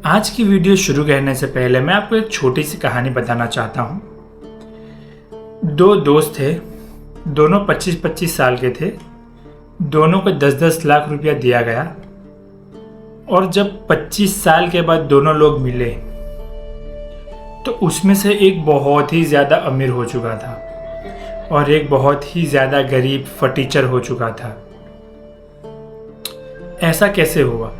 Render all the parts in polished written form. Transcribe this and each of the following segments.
आज की वीडियो शुरू करने से पहले मैं आपको एक छोटी सी कहानी बताना चाहता हूँ। दो दोस्त थे, दोनों 25-25 साल के थे। दोनों को 10-10 लाख रुपया दिया गया और जब 25 साल के बाद दोनों लोग मिले तो उसमें से एक बहुत ही ज़्यादा अमीर हो चुका था और एक बहुत ही ज़्यादा गरीब फटीचर हो चुका था। ऐसा कैसे हुआ?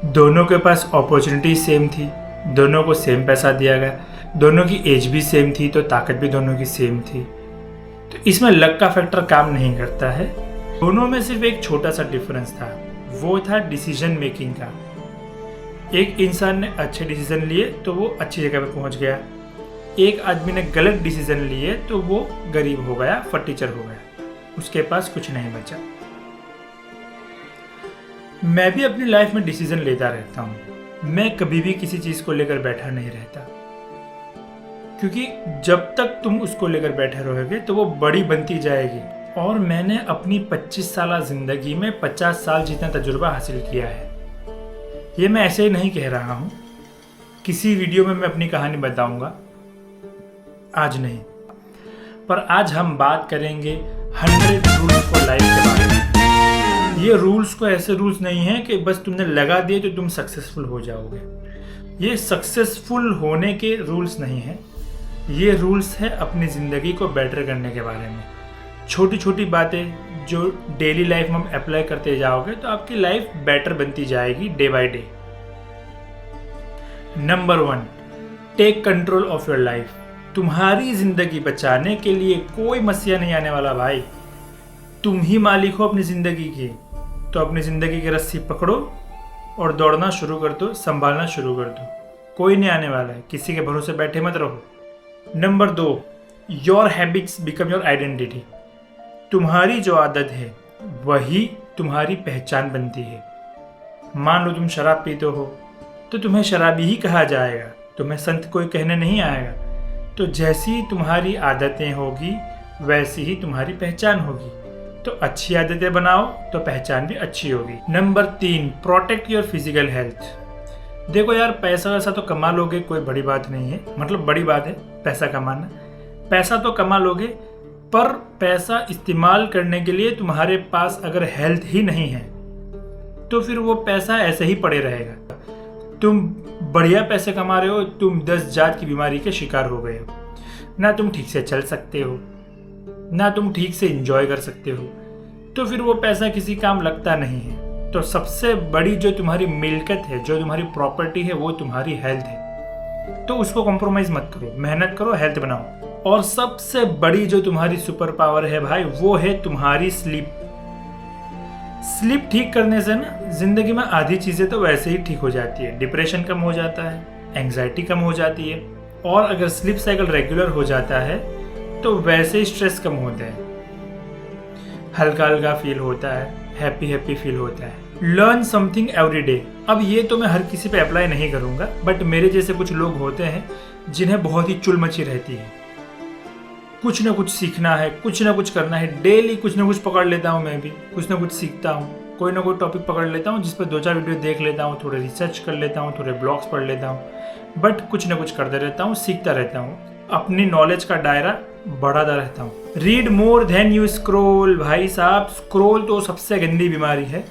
दोनों के पास अपॉर्चुनिटी सेम थी, दोनों को सेम पैसा दिया गया, दोनों की एज भी सेम थी तो ताकत भी दोनों की सेम थी। तो इसमें लक का फैक्टर काम नहीं करता है। दोनों में सिर्फ एक छोटा सा डिफरेंस था, वो था डिसीजन मेकिंग का। एक इंसान ने अच्छे डिसीजन लिए तो वो अच्छी जगह पे पहुंच गया, एक आदमी ने गलत डिसीजन लिए तो वो गरीब हो गया, फटीचर हो गया, उसके पास कुछ नहीं बचा। मैं भी अपनी लाइफ में डिसीजन लेता रहता हूँ। मैं कभी भी किसी चीज़ को लेकर बैठा नहीं रहता, क्योंकि जब तक तुम उसको लेकर बैठे रहोगे तो वो बड़ी बनती जाएगी। और मैंने अपनी 25 साल ज़िंदगी में 50 साल जितना तजुर्बा हासिल किया है। ये मैं ऐसे ही नहीं कह रहा हूँ, किसी वीडियो में मैं अपनी कहानी बताऊँगा, आज नहीं। पर आज हम बात करेंगे 100 रूल्स फॉर लाइफ के बारे में। ये रूल्स को ऐसे रूल्स नहीं है कि बस तुमने लगा दिए तो तुम सक्सेसफुल हो जाओगे। ये सक्सेसफुल होने के रूल्स नहीं है, ये रूल्स है अपनी ज़िंदगी को बेटर करने के बारे में। छोटी छोटी बातें जो डेली लाइफ में हम अप्लाई करते जाओगे तो आपकी लाइफ बेटर बनती जाएगी day by day. Number 1, take control of your life. तुम्हारी ज़िंदगी बचाने के लिए कोई मसीहा नहीं आने वाला भाई। तुम ही मालिक हो अपनी ज़िंदगी की। तो अपनी ज़िंदगी की रस्सी पकड़ो और दौड़ना शुरू कर दो, संभालना शुरू कर दो। कोई नहीं आने वाला है, किसी के भरोसे बैठे मत रहो। Number 2, your habits become your identity. तुम्हारी जो आदत है वही तुम्हारी पहचान बनती है। मान लो तुम शराब पीते हो तो तुम्हें शराबी ही कहा जाएगा, तुम्हें संत कोई कहने नहीं आएगा। तो जैसी तुम्हारी आदतें होगी वैसी ही तुम्हारी पहचान होगी। तो अच्छी आदतें बनाओ तो पहचान भी अच्छी होगी। Number 3, protect your physical health. देखो यार, पैसा वैसा तो कमा लोगे, कोई बड़ी बात नहीं है, मतलब बड़ी बात है पैसा कमाना। पैसा तो कमा लोगे, पर पैसा इस्तेमाल करने के लिए तुम्हारे पास अगर हेल्थ ही नहीं है तो फिर वो पैसा ऐसे ही पड़े रहेगा। तुम बढ़िया पैसे कमा रहे हो, तुम 10 जात की बीमारी के शिकार हो गए हो। ना तुम ठीक से चल सकते हो, ना तुम ठीक से एंजॉय कर सकते हो, तो फिर वो पैसा किसी काम लगता नहीं है। तो सबसे बड़ी जो तुम्हारी मिल्कियत है, जो तुम्हारी प्रॉपर्टी है, वो तुम्हारी हेल्थ है। तो उसको कॉम्प्रोमाइज मत करो, मेहनत करो, हेल्थ बनाओ। और सबसे बड़ी जो तुम्हारी सुपर पावर है भाई, वो है तुम्हारी स्लीप। स्लीप ठीक करने से ना जिंदगी में आधी चीजें तो वैसे ही ठीक हो जाती है। डिप्रेशन कम हो जाता है, एंग्जाइटी कम हो जाती है, और अगर स्लीप साइकिल रेगुलर हो जाता है तो वैसे ही स्ट्रेस कम होता है, हल्का हल्का फील होता है, हैप्पी हैप्पी फील होता है। Learn something every day. अब ये तो मैं हर किसी पे अप्लाई नहीं करूँगा, बट मेरे जैसे कुछ लोग होते हैं जिन्हें बहुत ही चुल मची रहती है। कुछ ना कुछ सीखना है, कुछ ना कुछ करना है, डेली कुछ ना कुछ पकड़ लेता हूँ। मैं भी कुछ ना कुछ सीखता हूँ, कोई ना कोई टॉपिक पकड़ लेता हूँ जिस पर 2-4 वीडियो देख लेता हूँ, थोड़े रिसर्च कर लेता हूँ, थोड़े ब्लॉग्स पढ़ लेता हूँ, बट कुछ ना कुछ करते रहता हूँ, सीखता रहता हूँ, अपनी नॉलेज का दायरा बढ़ाता रहता हूँ। Read more than you scroll. भाई साहब, स्क्रोल तो सबसे गंदी बीमारी है,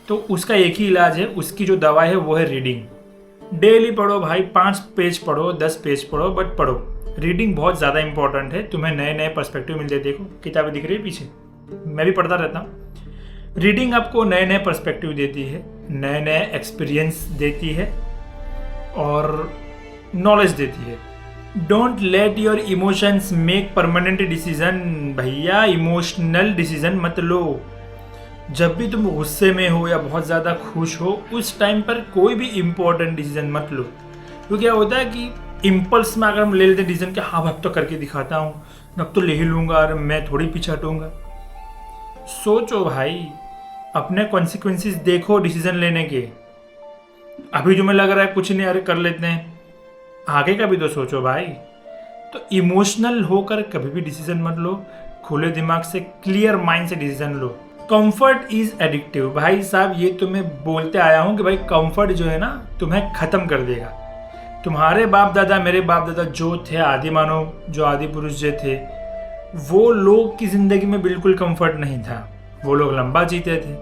तो उसका एक ही इलाज है, उसकी जो दवा है वो है रीडिंग। डेली पढ़ो भाई, 5 पेज पढ़ो, 10 पेज पढ़ो, बट पढ़ो। रीडिंग बहुत ज़्यादा इंपॉर्टेंट है, तुम्हें नए नए पर्सपेक्टिव मिलते। देखो किताबें दिख रही है पीछे, मैं भी पढ़ता रहता हूँ। रीडिंग आपको नए नए पर्सपेक्टिव देती है, नए नए एक्सपीरियंस देती है और नॉलेज देती है। Don't let your emotions make permanent decision. भैया, इमोशनल डिसीजन मत लो। जब भी तुम गुस्से में हो या बहुत ज़्यादा खुश हो, उस टाइम पर कोई भी इम्पोर्टेंट डिसीजन मत लो। तो क्या होता है कि इम्पल्स में अगर हम ले लेते हैं डिसीजन, कि हाँ अब तो करके दिखाता हूँ, अब तो ले ही लूँगा, और मैं थोड़ी पीछे हटूँगा। सोचो भाई, अपने कॉन्सिक्वेंसेस देखो डिसीजन लेने के। अभी जो मैं लग रहा है कुछ नहीं, अरे कर लेते हैं, आगे का भी तो सोचो भाई। तो इमोशनल होकर कभी भी डिसीजन मत लो, खुले दिमाग से, क्लियर माइंड से decision low. Comfort is addictive. भाई साहब ये तो मैं बोलते आया हूँ कि भाई कंफर्ट जो है ना तुम्हें ख़त्म कर देगा। तुम्हारे बाप दादा, मेरे बाप दादा जो थे आदि मानव, जो आदि पुरुष जो थे, वो लोग की ज़िंदगी में बिल्कुल कंफर्ट नहीं था। वो लोग लंबा जीते थे,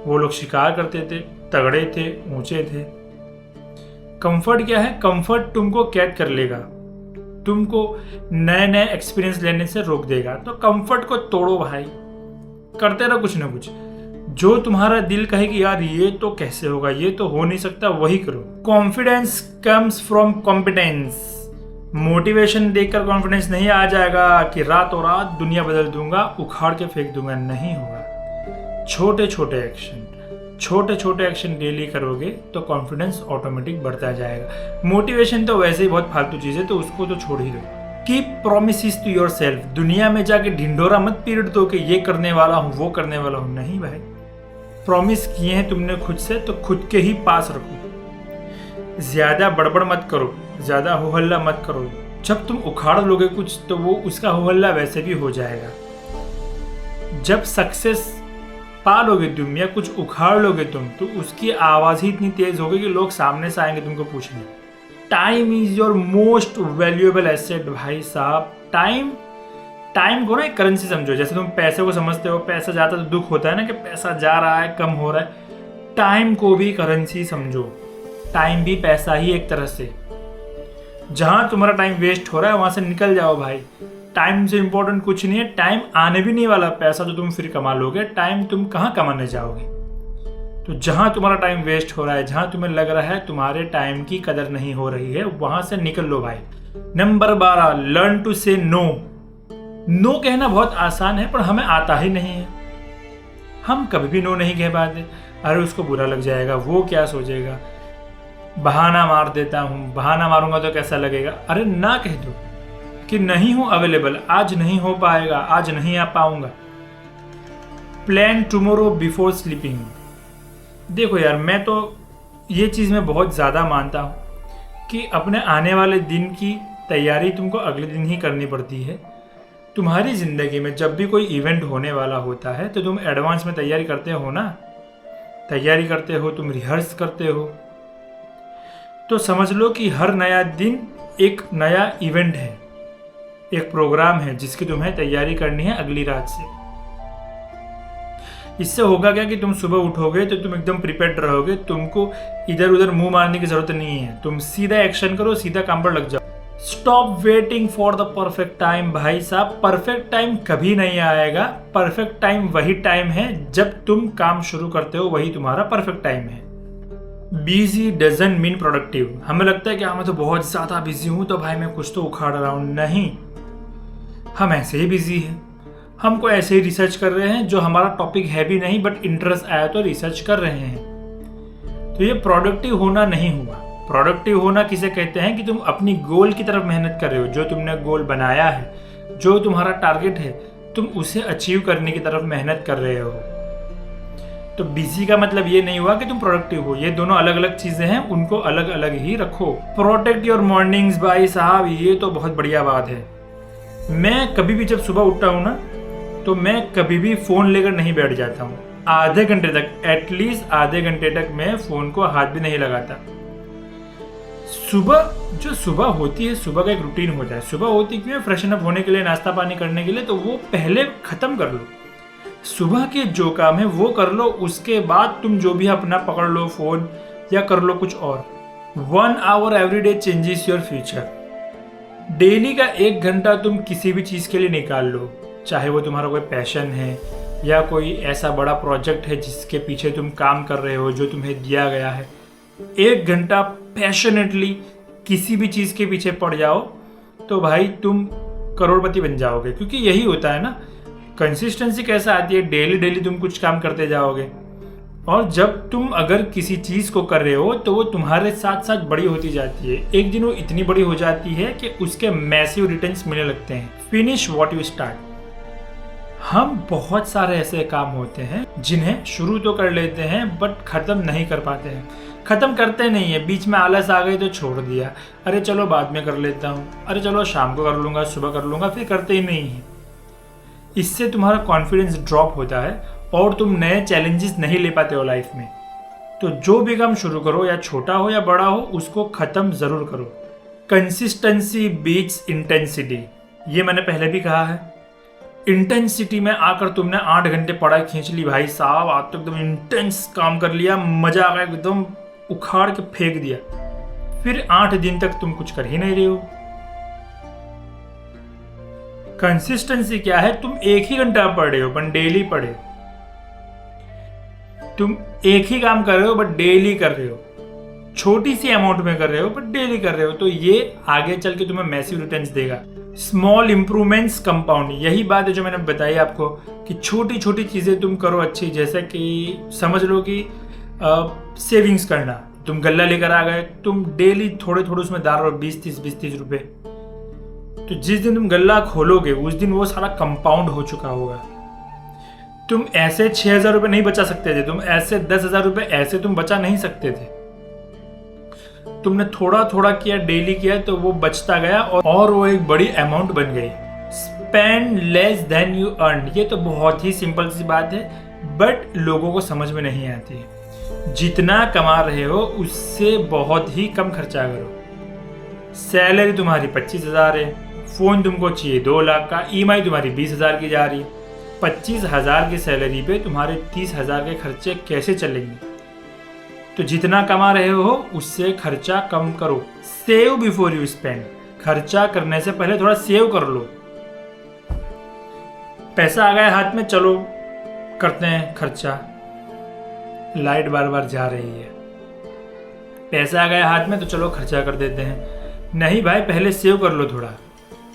वो लोग शिकार करते थे, तगड़े थे, ऊंचे थे। कंफर्ट क्या है? कंफर्ट तुमको कैद कर लेगा, तुमको नए नए एक्सपीरियंस लेने से रोक देगा। तो कंफर्ट को तोड़ो भाई, करते रहो कुछ ना कुछ। जो तुम्हारा दिल कहे कि यार ये तो कैसे होगा, ये तो हो नहीं सकता, वही करो। Confidence comes from competence. Motivation देखकर कॉन्फिडेंस नहीं आ जाएगा कि रातों रात दुनिया बदल दूंगा, उखाड़ के फेंक दूंगा, नहीं होगा। छोटे छोटे एक्शन डेली करोगे तो कॉन्फिडेंस ऑटोमेटिक बढ़ता जाएगा। मोटिवेशन तो वैसे ही बहुत फालतू चीज़ है, तो उसको तो छोड़ ही दो। Keep promise to yourself. दुनिया में जाके ढिंढोरा मत पीट दो कि ये करने वाला हूँ, वो करने वाला हूँ। नहीं भाई, प्रॉमिस किए हैं तुमने खुद से, तो खुद के ही पास रखो। ज्यादा बड़बड़ मत करो, ज्यादा हो हल्ला मत करो। जब तुम उखाड़ लोगे कुछ तो वो उसका हो हल्ला वैसे भी हो जाएगा। जब सक्सेस पा लोगे तुम या कुछ उखाड़ लोगे तुम, तो उसकी आवाज ही इतनी तेज होगी कि लोग सामने से आएंगे तुमको पूछने। Time is your most valuable asset. भाई साहब टाइम को ना एक करेंसी समझो। जैसे तुम पैसे को समझते हो, पैसा जाता तो दुख होता है ना कि पैसा जा रहा है, कम हो रहा है। टाइम को भी करेंसी समझो। टाइम भी पैसा ही एक तरह से। जहां तुम्हारा टाइम वेस्ट हो रहा है वहां से निकल जाओ भाई। टाइम से इंपॉर्टेंट कुछ नहीं है। टाइम आने भी नहीं वाला। पैसा तो तुम फिर कमा लोगे, टाइम तुम कहाँ कमाने जाओगे? तो जहां तुम्हारा टाइम वेस्ट हो रहा है, जहां तुम्हें लग रहा है तुम्हारे टाइम की कदर नहीं हो रही है, वहां से निकल लो भाई। नंबर 12, लर्न टू से नो। नो कहना बहुत आसान है पर हमें आता ही नहीं है। हम कभी भी नो नहीं कह पाते। अरे उसको बुरा लग जाएगा, वो क्या सोचेगा, बहाना मार देता हूँ, बहाना मारूंगा तो कैसा लगेगा। अरे ना कह दो कि नहीं हूं अवेलेबल, आज नहीं हो पाएगा, आज नहीं आ पाऊंगा। Plan tomorrow before sleeping. देखो यार, मैं तो ये चीज़ में बहुत ज़्यादा मानता हूँ कि अपने आने वाले दिन की तैयारी तुमको अगले दिन ही करनी पड़ती है। तुम्हारी ज़िंदगी में जब भी कोई इवेंट होने वाला होता है तो तुम एडवांस में तैयारी करते हो ना, तैयारी करते हो, तुम रिहर्स करते हो। तो समझ लो कि हर नया दिन एक नया इवेंट है, एक प्रोग्राम है जिसकी तुम्हें तैयारी करनी है अगली रात से। इससे होगा क्या कि तुम सुबह उठोगे तो तुम एकदम प्रिपेयर्ड रहोगे। तुमको इधर उधर मुंह मारने की जरूरत नहीं है। तुम सीधा एक्शन करो, सीधा काम पर लग जाओ। Stop waiting for the perfect time. भाई साहब, परफेक्ट टाइम कभी नहीं आएगा। परफेक्ट टाइम वही टाइम है जब तुम काम शुरू करते हो, वही तुम्हारा परफेक्ट टाइम है। Busy doesn't mean productive. हमें लगता है कि मैं तो बहुत ज्यादा बिजी हूं तो भाई मैं कुछ तो उखाड़ रहा हूं। नहीं, हम ऐसे ही बिजी हैं। हमको ऐसे ही रिसर्च कर रहे हैं, जो हमारा टॉपिक है भी नहीं बट इंटरेस्ट आया तो रिसर्च कर रहे हैं। तो ये प्रोडक्टिव होना नहीं हुआ। प्रोडक्टिव होना किसे कहते हैं कि तुम अपनी गोल की तरफ मेहनत कर रहे हो। जो तुमने गोल बनाया है, जो तुम्हारा टारगेट है, तुम उसे अचीव करने की तरफ मेहनत कर रहे हो। तो बिजी का मतलब ये नहीं हुआ कि तुम प्रोडक्टिव हो। ये दोनों अलग अलग चीजें हैं, उनको अलग अलग ही रखो। Protect your mornings. भाई साहब, ये तो बहुत बढ़िया बात है। मैं कभी भी जब सुबह उठता हूँ ना, तो मैं कभी भी फोन लेकर नहीं बैठ जाता हूँ। आधे घंटे तक, एटलीस्ट आधे घंटे तक मैं फोन को हाथ भी नहीं लगाता। सुबह होती है, सुबह का एक रूटीन होता है। सुबह होती क्यों है? फ्रेशन अप होने के लिए, नाश्ता पानी करने के लिए। तो वो पहले खत्म कर लो। सुबह के जो काम है वो कर लो, उसके बाद तुम जो भी अपना पकड़ लो फोन या कर लो कुछ और। 1 hour every day changes your future. Daily का 1 घंटा तुम किसी भी चीज़ के लिए निकाल लो, चाहे वो तुम्हारा कोई पैशन है या कोई ऐसा बड़ा प्रोजेक्ट है जिसके पीछे तुम काम कर रहे हो, जो तुम्हें दिया गया है। 1 घंटा पैशनेटली किसी भी चीज़ के पीछे पड़ जाओ तो भाई तुम करोड़पति बन जाओगे। क्योंकि यही होता है ना, कंसिस्टेंसी कैसे आती है? डेली तुम कुछ काम करते जाओगे, और जब तुम अगर किसी चीज़ को कर रहे हो तो वो तुम्हारे साथ साथ बड़ी होती जाती है। एक दिन वो इतनी बड़ी हो जाती है कि उसके मैसिव रिटर्न्स मिलने लगते हैं। Finish what you start. हम बहुत सारे ऐसे काम होते हैं जिन्हें शुरू तो कर लेते हैं बट ख़त्म नहीं कर पाते हैं। ख़त्म करते नहीं है, बीच में आलस आ गई तो छोड़ दिया। अरे चलो बाद में कर लेता हूँ, अरे चलो शाम को कर लूँगा, सुबह कर लूँगा, फिर करते ही नहीं है। इससे तुम्हारा कॉन्फिडेंस ड्रॉप होता है और तुम नए चैलेंजेस नहीं ले पाते हो लाइफ में। तो जो भी काम शुरू करो, या छोटा हो या बड़ा हो, उसको ख़त्म ज़रूर करो। कंसिस्टेंसी बीट्स इंटेंसिटी, ये मैंने पहले भी कहा है। इंटेंसिटी में आकर तुमने 8 घंटे पढ़ाई खींच ली भाई साहब, आज तो एकदम इंटेंस काम कर लिया, मजा आ गया, एकदम उखाड़ के फेंक दिया, फिर 8 दिन तक तुम कुछ कर ही नहीं रहे हो। कंसिस्टेंसी क्या है? तुम एक ही घंटा पढ़ रहे हो पर डेली पढ़े, तुम एक ही काम कर रहे हो बट डेली कर रहे हो, छोटी सी अमाउंट में कर रहे हो बट डेली कर रहे हो, तो ये आगे चल के तुम्हें मैसिव रिटर्न्स देगा। स्मॉल इंप्रूवमेंट्स कंपाउंड, यही बात है जो मैंने बताई आपको कि छोटी छोटी चीज़ें तुम करो अच्छी, जैसे कि समझ लो कि सेविंग्स करना। तुम गल्ला लेकर आ गए, तुम डेली थोड़े थोड़े उसमें डाल रहे हो 20-30 रुपए, तो जिस दिन तुम गल्ला खोलोगे उस दिन वो सारा कंपाउंड हो चुका होगा। तुम ऐसे 6,000 रुपये नहीं बचा सकते थे, तुम ऐसे 10,000 रुपये ऐसे तुम बचा नहीं सकते थे। तुमने थोड़ा थोड़ा किया, डेली किया, तो वो बचता गया और वो एक बड़ी अमाउंट बन गई। Spend less than you earn, ये तो बहुत ही सिंपल सी बात है बट लोगों को समझ में नहीं आती। जितना कमा रहे हो उससे बहुत ही कम खर्चा करो। सैलरी तुम्हारी 25,000 है, फ़ोन तुमको चाहिए 2 लाख का, EMI तुम्हारी 20,000 की जा रही है। 25,000 की सैलरी पे तुम्हारे 30,000 के खर्चे कैसे चलेंगे? तो जितना कमा रहे हो उससे खर्चा कम करो। सेव बिफोर यू स्पेंड, खर्चा करने से पहले थोड़ा सेव कर लो। पैसा आ गया हाथ में, चलो करते हैं खर्चा। लाइट बार बार जा रही है, पैसा आ गया हाथ में तो चलो खर्चा कर देते हैं। नहीं भाई, पहले सेव कर लो थोड़ा,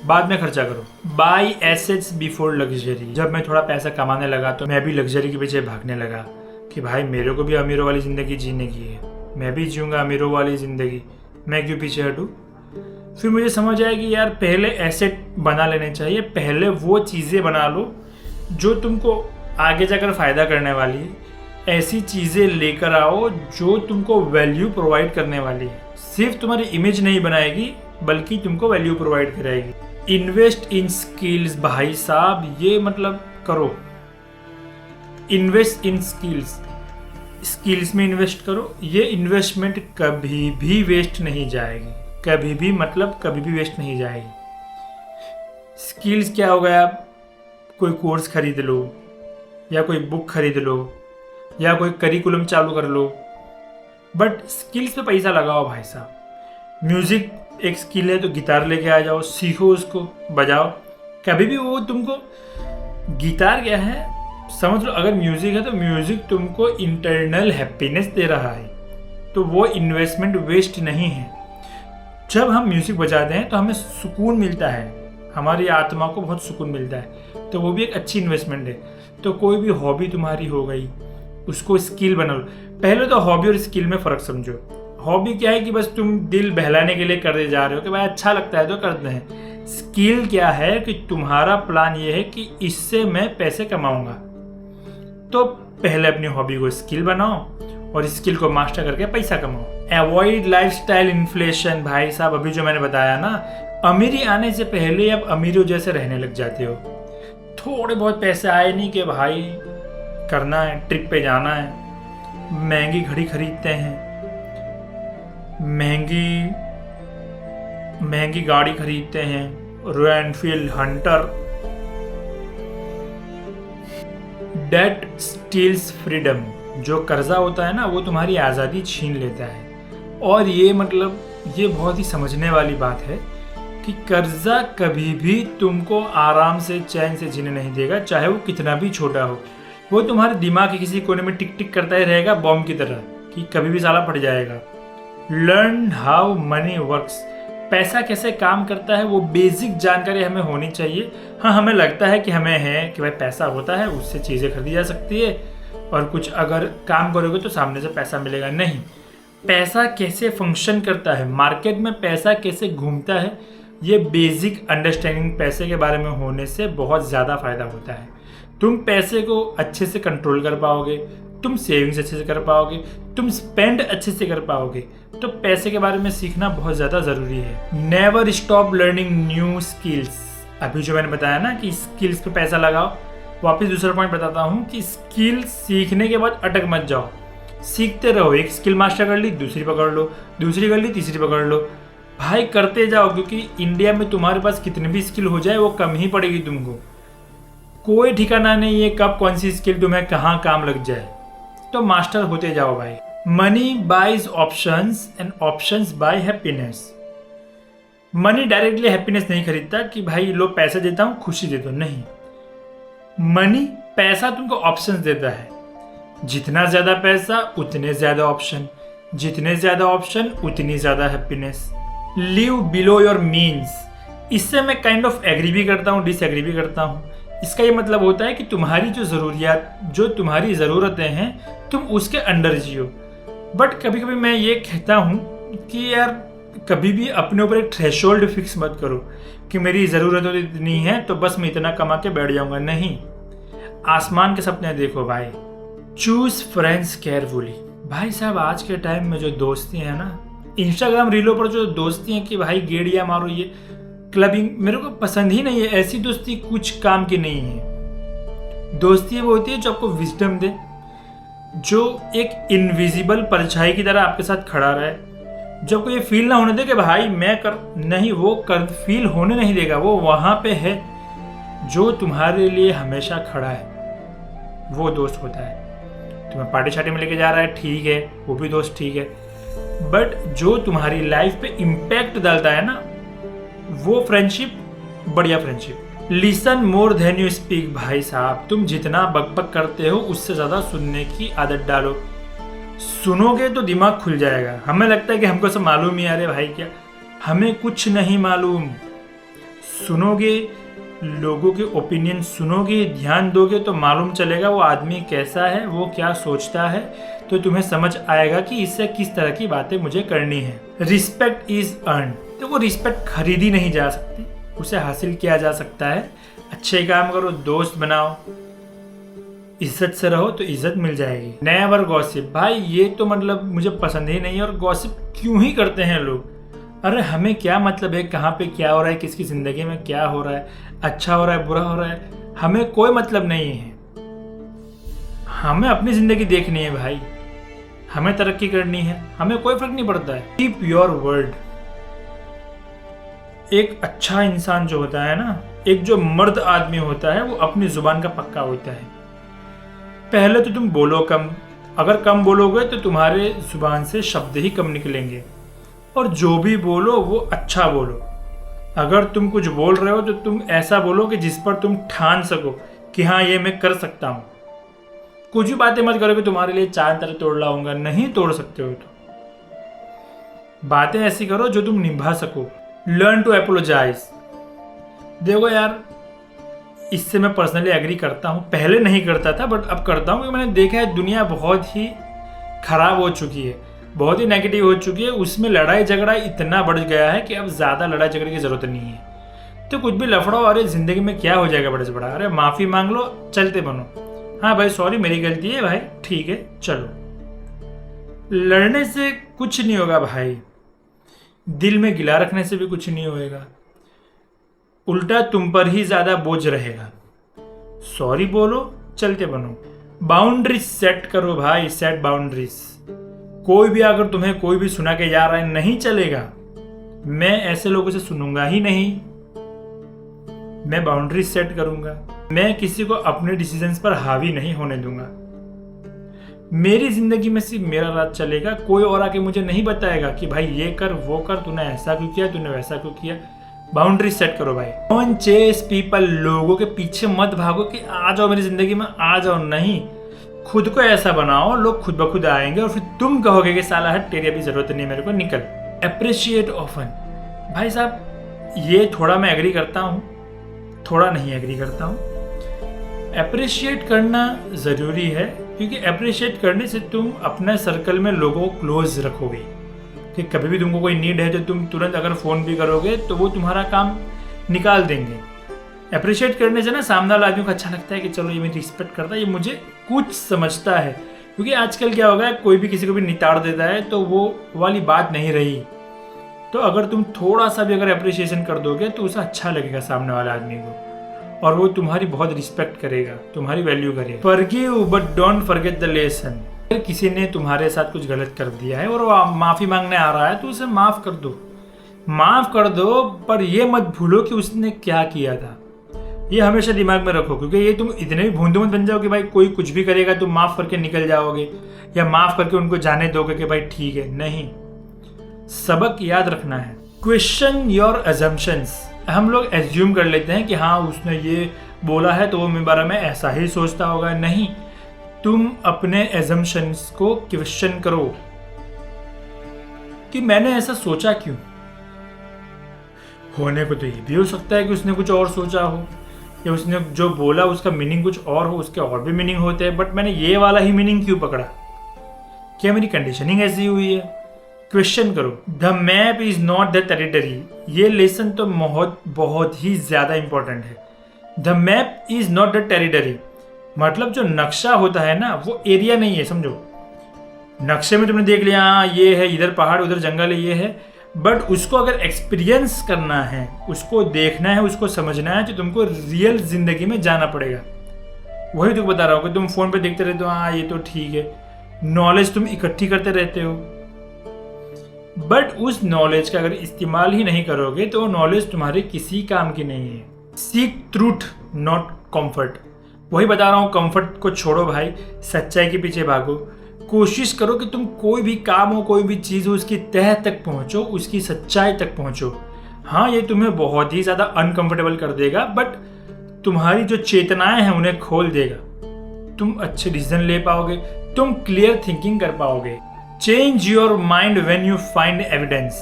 बाद में खर्चा करो। बाई एसेट्स बिफोर लग्जरी, जब मैं थोड़ा पैसा कमाने लगा तो मैं भी लग्जरी के पीछे भागने लगा कि भाई मेरे को भी अमीरों वाली ज़िंदगी जीने की है, मैं भी जीऊँगा अमीरों वाली ज़िंदगी, मैं क्यों पीछे हटूँ। फिर मुझे समझ आया कि यार पहले एसेट बना लेने चाहिए, पहले वो चीज़ें बना लो जो तुमको आगे जाकर फ़ायदा करने वाली है। ऐसी चीज़ें लेकर आओ जो तुमको वैल्यू प्रोवाइड करने वाली है, सिर्फ तुम्हारी इमेज नहीं बनाएगी बल्कि तुमको वैल्यू प्रोवाइड कराएगी। इन्वेस्ट इन स्किल्स, भाई साहब ये मतलब करो, इन्वेस्ट इन स्किल्स, स्किल्स में इन्वेस्ट करो। ये इन्वेस्टमेंट कभी भी वेस्ट नहीं जाएगी, कभी भी मतलब कभी भी वेस्ट नहीं जाएगी। स्किल्स क्या हो गया? कोई कोर्स खरीद लो, या कोई बुक खरीद लो, या कोई करिकुलम चालू कर लो, बट स्किल्स पे पैसा लगाओ भाई साहब। म्यूजिक एक स्किल है तो गिटार लेके आ जाओ, सीखो उसको, बजाओ। कभी भी वो तुमको, गिटार क्या है समझ लो, अगर म्यूजिक है तो म्यूजिक तुमको इंटरनल हैप्पीनेस दे रहा है, तो वो इन्वेस्टमेंट वेस्ट नहीं है। जब हम म्यूजिक बजाते हैं तो हमें सुकून मिलता है, हमारी आत्मा को बहुत सुकून मिलता है, तो वो भी एक अच्छी इन्वेस्टमेंट है। तो कोई भी हॉबी तुम्हारी हो गई, उसको स्किल बना लो। पहले तो हॉबी और स्किल में फ़र्क समझो। हॉबी क्या है कि बस तुम दिल बहलाने के लिए करते जा रहे हो कि भाई अच्छा लगता है तो करते हैं। स्किल क्या है कि तुम्हारा प्लान ये है कि इससे मैं पैसे कमाऊंगा, तो पहले अपनी हॉबी को स्किल बनाओ और स्किल को मास्टर करके पैसा कमाओ। अवॉइड लाइफस्टाइल इन्फ्लेशन, भाई साहब अभी जो मैंने बताया ना, अमीरी आने से पहले अब अमीरों जैसे रहने लग जाते हो। थोड़े बहुत पैसे आए नहीं कि भाई करना है, ट्रिप पे जाना है, महंगी घड़ी खरीदते हैं, महंगी गाड़ी खरीदते हैं, Royal Enfield Hunter. Debt steals freedom, जो कर्जा होता है ना वो तुम्हारी आज़ादी छीन लेता है। और ये मतलब ये बहुत ही समझने वाली बात है कि कर्जा कभी भी तुमको आराम से चैन से जीने नहीं देगा, चाहे वो कितना भी छोटा हो। वो तुम्हारे दिमाग के किसी कोने में टिक टिक करता ही रहेगा बॉम्ब की तरह कि कभी भी साला फट जाएगा। लर्न हाउ मनी वर्क्स, पैसा कैसे काम करता है वो बेसिक जानकारी हमें होनी चाहिए। हाँ, हमें लगता है कि हमें है कि भाई पैसा होता है उससे चीज़ें खरीदी जा सकती है और कुछ अगर काम करोगे तो सामने से पैसा मिलेगा। नहीं, पैसा कैसे फंक्शन करता है, मार्केट में पैसा कैसे घूमता है, ये बेसिक अंडरस्टैंडिंग पैसे के बारे में होने से बहुत ज़्यादा फ़ायदा होता है। तुम पैसे को अच्छे से कंट्रोल कर पाओगे, तुम सेविंग्स अच्छे से कर पाओगे, तुम स्पेंड अच्छे से कर पाओगे। तो पैसे के बारे में सीखना बहुत ज़्यादा ज़रूरी है। Never stop learning new skills, अभी जो मैंने बताया ना कि स्किल्स पे पैसा लगाओ, वापस दूसरा पॉइंट बताता हूँ कि स्किल सीखने के बाद अटक मत जाओ, सीखते रहो। एक स्किल मास्टर कर ली, दूसरी पकड़ लो, दूसरी कर ली, तीसरी पकड़ लो। भाई करते जाओ, क्योंकि इंडिया में तुम्हारे पास कितनी भी स्किल हो जाए वो कम ही पड़ेगी तुमको। कोई ठिकाना नहीं है कब कौन सी स्किल तुम्हें कहाँ काम लग जाए, तो मास्टर होते जाओ भाई। Money buys options and options buy happiness. Money directly happiness नहीं खरीदता कि भाई लो पैसे देता हूँ खुशी दे दो, नहीं। मनी पैसा तुमको ऑप्शंस देता है। जितना ज्यादा पैसा उतने ज्यादा ऑप्शन, जितने ज्यादा ऑप्शन उतनी ज्यादा happiness. Live below your means. इससे मैं काइंड ऑफ एग्री भी करता हूँ, डिसएग्री भी करता हूँ। इसका ये मतलब होता है कि तुम्हारी जो ज़रूरियात, जो तुम्हारी ज़रूरतें हैं, तुम उसके अंडर जियो। बट कभी कभी मैं ये कहता हूँ कि यार कभी भी अपने ऊपर एक थ्रेशोल्ड फिक्स मत करो कि मेरी ज़रूरत इतनी है तो बस मैं इतना कमा के बैठ जाऊँगा। नहीं, आसमान के सपने देखो भाई। Choose friends carefully. भाई साहब आज के टाइम में जो दोस्ती है ना, इंस्टाग्राम रीलों पर जो दोस्ती है कि भाई गेड़िया मारो, ये क्लबिंग, मेरे को पसंद ही नहीं है। ऐसी दोस्ती कुछ काम की नहीं है। दोस्ती वो होती है जो आपको विजडम दे, जो एक इनविजिबल परछाई की तरह आपके साथ खड़ा रहे, जो आपको ये फील ना होने दे कि भाई मैं कर नहीं, वो कर फील होने नहीं देगा। वो वहाँ पे है जो तुम्हारे लिए हमेशा खड़ा है, वो दोस्त होता है। तुम्हें पार्टी शार्टी में लेके जा रहा है, ठीक है, वो भी दोस्त ठीक है। बट जो तुम्हारी लाइफ पे इम्पैक्ट डालता है ना, वो फ्रेंडशिप बढ़िया friendship. Listen more than you speak. भाई साहब तुम जितना बकबक करते हो उससे ज़्यादा सुनने की आदत डालो। सुनोगे तो दिमाग खुल जाएगा। हमें लगता है कि हमको सब मालूम ही, अरे भाई क्या, हमें कुछ नहीं मालूम। सुनोगे, लोगों के ओपिनियन सुनोगे, ध्यान दोगे तो मालूम चलेगा वो आदमी कैसा है, वो क्या सोचता है, तो तुम्हें समझ आएगा कि इससे किस तरह की बातें मुझे करनी है। Respect is earn. तो वो रिस्पेक्ट खरीदी नहीं जा सकती, उसे हासिल किया जा सकता है। अच्छे काम करो, दोस्त बनाओ, इज्जत से रहो तो इज्जत मिल जाएगी। Never gossip. भाई ये तो मतलब मुझे पसंद ही नहीं है। और गॉसिप क्यों ही करते हैं लोग? अरे हमें क्या मतलब है कहाँ पे क्या हो रहा है, किसकी ज़िंदगी में क्या हो रहा है, अच्छा हो रहा है बुरा हो रहा है, हमें कोई मतलब नहीं है। हमें अपनी ज़िंदगी देखनी है भाई, हमें तरक्की करनी है, हमें कोई फर्क नहीं पड़ता है। Keep your word. एक अच्छा इंसान जो होता है ना, एक जो मर्द आदमी होता है, वो अपनी जुबान का पक्का होता है। पहले तो तुम बोलो कम। अगर कम बोलोगे तो तुम्हारे जुबान से शब्द ही कम निकलेंगे। और जो भी बोलो वो अच्छा बोलो। अगर तुम कुछ बोल रहे हो तो तुम ऐसा बोलो कि जिस पर तुम ठान सको कि हाँ ये मैं कर सकता हूँ। कुछ भी बातें मत करो कि तुम्हारे लिए चांद तरह तोड़ लाऊंगा, नहीं तोड़ सकते हो। तो बातें ऐसी करो जो तुम निभा सको। Learn to apologise. देखो यार, इससे मैं पर्सनली एग्री करता हूँ। पहले नहीं करता था बट अब करता हूँ, क्योंकि मैंने देखा है दुनिया बहुत ही खराब हो चुकी है, बहुत ही नेगेटिव हो चुकी है। उसमें लड़ाई झगड़ा इतना बढ़ गया है कि अब ज़्यादा लड़ाई झगड़े की ज़रूरत नहीं है। तो कुछ भी लफड़ो, अरे ज़िंदगी में क्या हो जाएगा बड़े से बड़ा, अरे माफ़ी मांग लो, चलते बनो। हाँ भाई सॉरी मेरी गलती है भाई, ठीक है चलो। लड़ने से कुछ नहीं होगा भाई, दिल में गिला रखने से भी कुछ नहीं होएगा, उल्टा तुम पर ही ज़्यादा बोझ रहेगा। सॉरी बोलो, चलते बनो। बाउंड्रीज सेट करो भाई, सेट बाउंड्रीज। कोई भी अगर तुम्हें कोई भी सुना के जा रहा है, नहीं चलेगा। मैं ऐसे लोगों से सुनूंगा ही नहीं, मैं बाउंड्रीज सेट करूंगा। मैं किसी को अपने डिसीजंस पर हावी नहीं होने दूंगा। मेरी जिंदगी में सिर्फ मेरा राज चलेगा, कोई और आके मुझे नहीं बताएगा कि भाई ये कर वो कर, तूने ऐसा क्यों किया, तूने वैसा क्यों किया। बाउंड्रीज सेट करो भाई। Don't chase people. लोगों के पीछे मत भागो कि आ जाओ मेरी जिंदगी में, आ जाओ, नहीं। खुद को ऐसा बनाओ, लोग खुद ब खुद आएंगे और फिर तुम कहोगे कि साला हट, तेरी अभी जरूरत नहीं मेरे को, निकल। Appreciate often. भाई साहब ये थोड़ा मैं एग्री करता हूँ, थोड़ा नहीं एग्री करता हूँ। अप्रिशिएट करना ज़रूरी है, क्योंकि अप्रिशिएट करने से तुम अपने सर्कल में लोगों को क्लोज रखोगे कि कभी भी तुमको कोई नीड है तो तुम तुरंत अगर फ़ोन भी करोगे तो वो तुम्हारा काम निकाल देंगे। अप्रिशिएट करने से ना सामने वाला आदमी को अच्छा लगता है कि चलो ये मेरी रिस्पेक्ट करता है, ये मुझे कुछ समझता है। क्योंकि आजकल क्या होगा, कोई भी किसी को भी निताड़ देता है तो वो वाली बात नहीं रही। तो अगर तुम थोड़ा सा भी अगर अप्रिशिएशन कर दोगे तो उसे अच्छा लगेगा सामने वाले आदमी को, और वो तुम्हारी बहुत रिस्पेक्ट करेगा, तुम्हारी वैल्यू करेगा। Forgive but don't forget the lesson. अगर किसी ने तुम्हारे साथ कुछ गलत कर दिया है और वो माफ़ी मांगने आ रहा है तो उसे माफ़ कर दो, माफ़ कर दो, पर ये मत भूलो कि उसने क्या किया था। ये हमेशा दिमाग में रखो, क्योंकि ये तुम इतने भी भूंदू मत बन जाओ कि भाई कोई कुछ भी करेगा तुम माफ़ करके निकल जाओगे या माफ़ करके उनको जाने दोगे कि भाई ठीक है। नहीं, सबक याद रखना है। Question your assumptions. हम लोग एज्यूम कर लेते हैं कि हाँ उसने ये बोला है तो वो मेरे बारे में ऐसा ही सोचता होगा। नहीं, तुम अपने एजम्पशंस को क्वेश्चन करो कि मैंने ऐसा सोचा क्यों। होने को तो ये भी हो सकता है कि उसने कुछ और सोचा हो, या उसने जो बोला उसका मीनिंग कुछ और हो, उसके और भी मीनिंग होते हैं, बट मैंने ये वाला ही मीनिंग क्यों पकड़ा? क्या मेरी कंडीशनिंग ऐसी हुई है? क्वेश्चन करो। The map is not the territory. ये लेसन तो बहुत ही ज्यादा इंपॉर्टेंट है। The map is not the territory, मतलब जो नक्शा होता है ना वो एरिया नहीं है। समझो, नक्शे में तुमने देख लिया हाँ ये है, इधर पहाड़ उधर जंगल है, ये है, बट उसको अगर एक्सपीरियंस करना है, उसको देखना है, उसको समझना है, तो तुमको रियल जिंदगी में जाना पड़ेगा। वही तो बता रहा हूँ कि तुम फोन पे देखते रहते हो हाँ ये तो ठीक है, नॉलेज तुम इकट्ठी करते रहते हो, बट उस नॉलेज का अगर इस्तेमाल ही नहीं करोगे तो वो नॉलेज तुम्हारे किसी काम की नहीं है। Seek truth not comfort. वही बता रहा हूँ, कंफर्ट को छोड़ो भाई, सच्चाई के पीछे भागो। कोशिश करो कि तुम कोई भी काम हो, कोई भी चीज़ हो, उसकी तह तक पहुँचो, उसकी सच्चाई तक पहुँचो। हाँ ये तुम्हें बहुत ही ज़्यादा अनकंफर्टेबल कर देगा, बट तुम्हारी जो चेतनाएं हैं उन्हें खोल देगा। तुम अच्छे डिसीजन ले पाओगे, तुम क्लियर थिंकिंग कर पाओगे। Change your mind when you find evidence.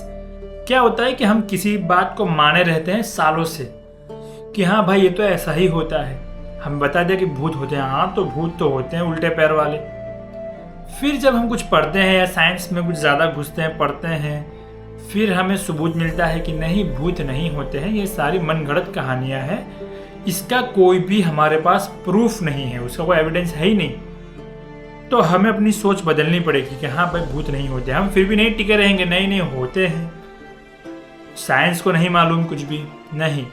क्या होता है कि हम किसी बात को माने रहते हैं सालों से कि हाँ भाई ये तो ऐसा ही होता है, हम बता दिया कि भूत होते हैं, हाँ तो भूत तो होते हैं उल्टे पैर वाले। फिर जब हम कुछ पढ़ते हैं या साइंस में कुछ ज़्यादा घुसते हैं, पढ़ते हैं, फिर हमें सबूत मिलता है कि नहीं भूत नहीं होते हैं, ये सारी मनगढ़ंत कहानियाँ हैं, इसका कोई भी हमारे पास प्रूफ नहीं है, उसका कोई एविडेंस है ही नहीं। तो हमें अपनी सोच बदलनी पड़ेगी कि हाँ भाई भूत नहीं होते। हम फिर भी नहीं टिके रहेंगे, नहीं होते हैं, साइंस को नहीं मालूम कुछ भी नहीं।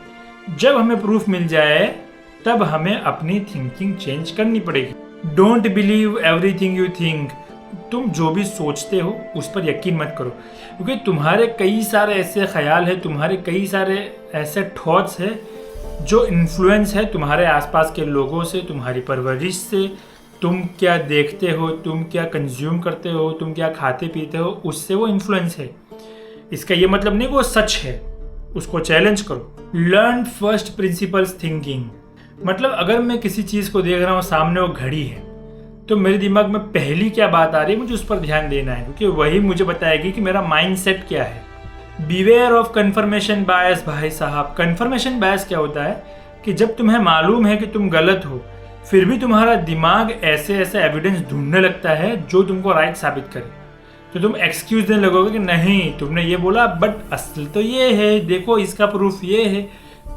जब हमें प्रूफ मिल जाए तब हमें अपनी थिंकिंग चेंज करनी पड़ेगी। Don't believe everything you think. तुम जो भी सोचते हो उस पर यकीन मत करो, क्योंकि तुम्हारे कई सारे ऐसे ख्याल है, तुम्हारे कई सारे ऐसे थॉट्स है जो इन्फ्लुएंस है तुम्हारे आसपास के लोगों से, तुम्हारी परवरिश से, तुम क्या देखते हो, तुम क्या कंज्यूम करते हो, तुम क्या खाते पीते हो, उससे वो इन्फ्लुएंस है। इसका ये मतलब नहीं कि वो सच है, उसको चैलेंज करो। Learn first principles thinking. मतलब अगर मैं किसी चीज़ को देख रहा हूँ, सामने वो घड़ी है, तो मेरे दिमाग में पहली क्या बात आ रही है मुझे उस पर ध्यान देना है, क्योंकि वही मुझे बताएगी कि मेरा माइंड सेट क्या है। बीवेयर ऑफ कन्फर्मेशन बायस। भाई साहब, कन्फर्मेशन बायस क्या होता है कि जब तुम्हें मालूम है कि तुम गलत हो, फिर भी तुम्हारा दिमाग ऐसे ऐसे एविडेंस ढूंढने लगता है जो तुमको राइट साबित करे, तो तुम एक्सक्यूज देने लगोगे कि नहीं तुमने ये बोला बट असल तो ये है, देखो इसका प्रूफ ये है।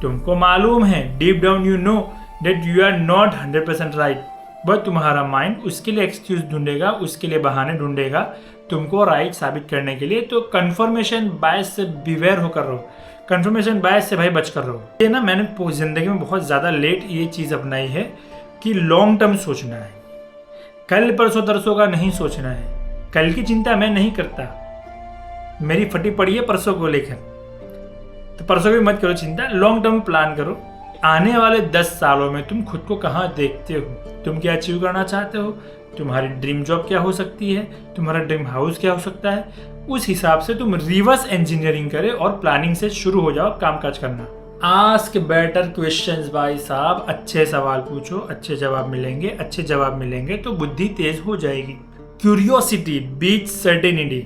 तुमको मालूम है, deep down you know that you are not 100% right, but तुम्हारा माइंड उसके लिए एक्सक्यूज ढूंढेगा, उसके लिए बहाने ढूंढेगा तुमको राइट साबित करने के लिए। तो कन्फर्मेशन बायस से बिवेयर होकर रहो, कन्फर्मेशन बायस से भाई बच कर रहो। ये ना मैंने जिंदगी में बहुत ज़्यादा लेट ये चीज़ अपनाई है कि लॉन्ग टर्म सोचना है, कल परसों तरसों का नहीं सोचना है। कल की चिंता मैं नहीं करता, मेरी फटी पड़ी है परसों को लेकर, तो परसों की मत करो चिंता, लॉन्ग टर्म प्लान करो। आने वाले 10 सालों में तुम खुद को कहाँ देखते हो, तुम क्या अचीव करना चाहते हो, तुम्हारी ड्रीम जॉब क्या हो सकती है, तुम्हारा ड्रीम हाउस क्या हो सकता है, उस हिसाब से तुम रिवर्स इंजीनियरिंग करे और प्लानिंग से शुरू हो जाओ कामकाज करना। आस्क बेटर क्वेश्चंस भाई साहब, अच्छे सवाल पूछो, अच्छे जवाब मिलेंगे, अच्छे जवाब मिलेंगे तो बुद्धि तेज हो जाएगी। Curiosity beats certainty.